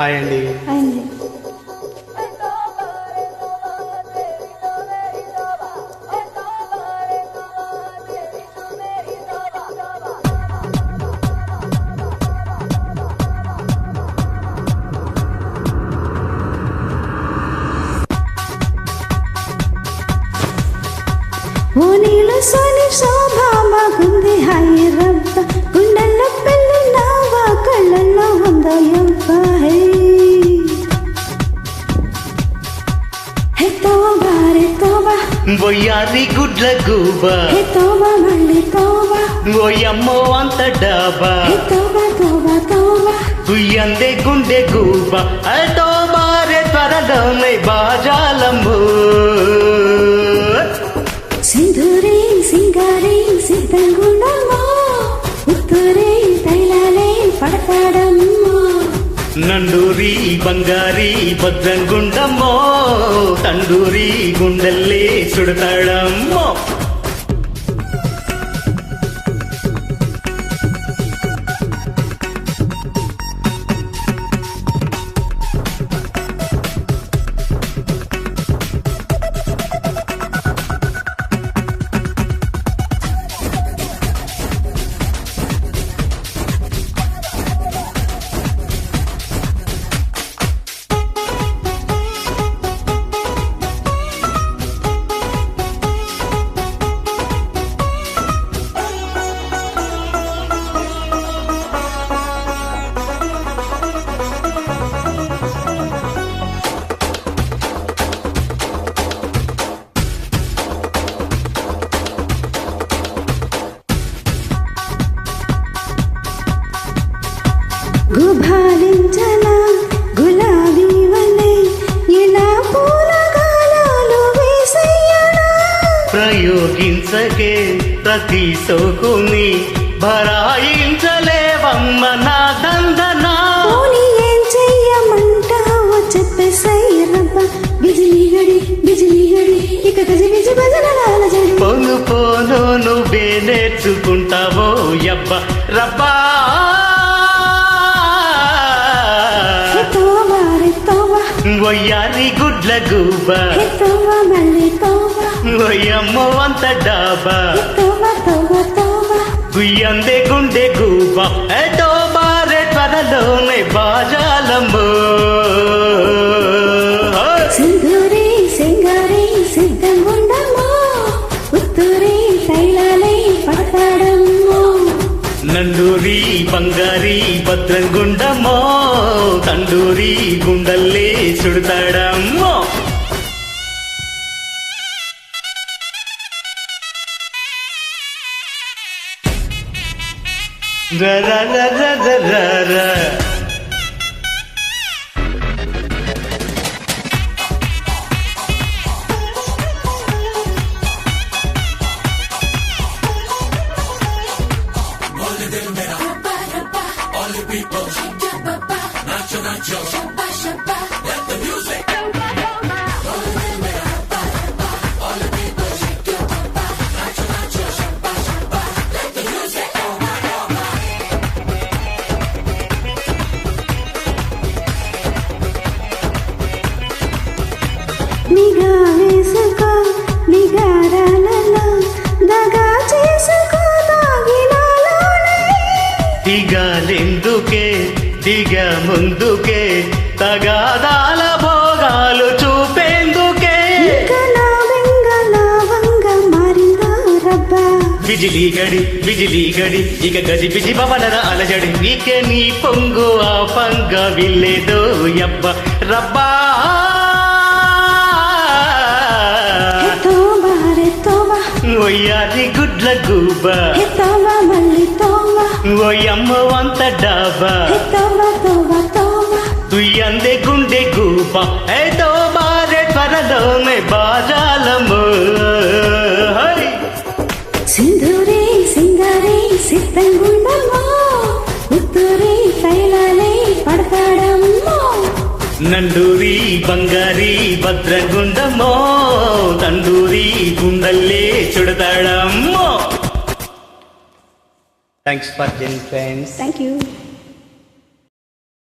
Hi అండి. ఓ నీల సోని శోభ బాగుంది హాయి రబ్బ గుండెల్లో పెళ్ళి నావా కళ్ళల్లో ఉందో యబ్బ హే హే తోబా రే తోబా బొయ్యారి గుడ్ల గూబ హే తోబా మళ్ళీ తోబా ఓయమ్మో అంత డాబా హే తోబా తోబా తోబా గుయ్యందే గుండె గూబ తోబారే త్వరలోనే బాజాలమ్ము సింధూరే సింగారే సిద్ధంగుండమ్మా ఉత్తరే తైలాలే పడతాడమ్మా నండూరి బంగారి భద్రంగుండమ్మో తండూరి గుండెల్లే చుడతాడమ్మో గుభాలించల గులాబీ వలె ఇలా పూలగాలాలు వేసయ్యడా ప్రయోగించకే ప్రతి సోకుని భరాయించలేవమ్మ నా దందనా పోనీ ఏం చెయ్యమంటావో చెప్పేసయ్యరబ్బ బిజిలీ గడి ఇక గజి బిజి భజనలాల జడి పోను పోను నువ్వే నేర్చుకుంటావో యబ్బ రబ్బా ఒయ్యారి గుడ్ల గూబ మళ్ళీ తోబా ఒయ్యమ్మో అంత డాబా తోబా తోబా తోబా గుయ్యందే గుండె గూబ తోబారే త్వరలోనే బాజాలమ్మో సింధూరే సింగారే సిద్ధంగుండమ్మా ఉత్తూరే తైలాలే పడతాడమ్మో నండూరి బంగారి భద్రంగుండమ్మో తండూరి గుండల్లే చుడతాడమ్మో ర నిగా వేసుకో నిగారాలలో దగా చేసుకో దాగినాలోనే దిగాలెందుకే దిగ ముందుకే తగాదాల భోగాలు చూపేందుకే ఇంకలా వెంగళవంగా మారిందో రబ్బా బిజిలీ గడి ఇక గజి బిజి భవనర అలజడి నీకే నీ పొంగు ఆ పంగ విల్లేదో యబ్బ రబ్బా తోబా రే తోబా ఒయ్యారి గుడ్ల గూబ తోబా మళ్ళీ తోబా ఓయమ్మో అంత డాబా తోబా తోబా తోబా తుయ్యందే గుండె గూబ తోబారే త్వరలోనే బాజాలము సింధూరే సింగారే సిద్ధంగుండమ్మా ఉత్తూరే తైలాలే పడతాడమ్మా నండూరి బంగారి భద్రంగుండమ్మో తండూరి గుండల్లే చుడతాడమ్మో. Thanks for gen friends. Thank you.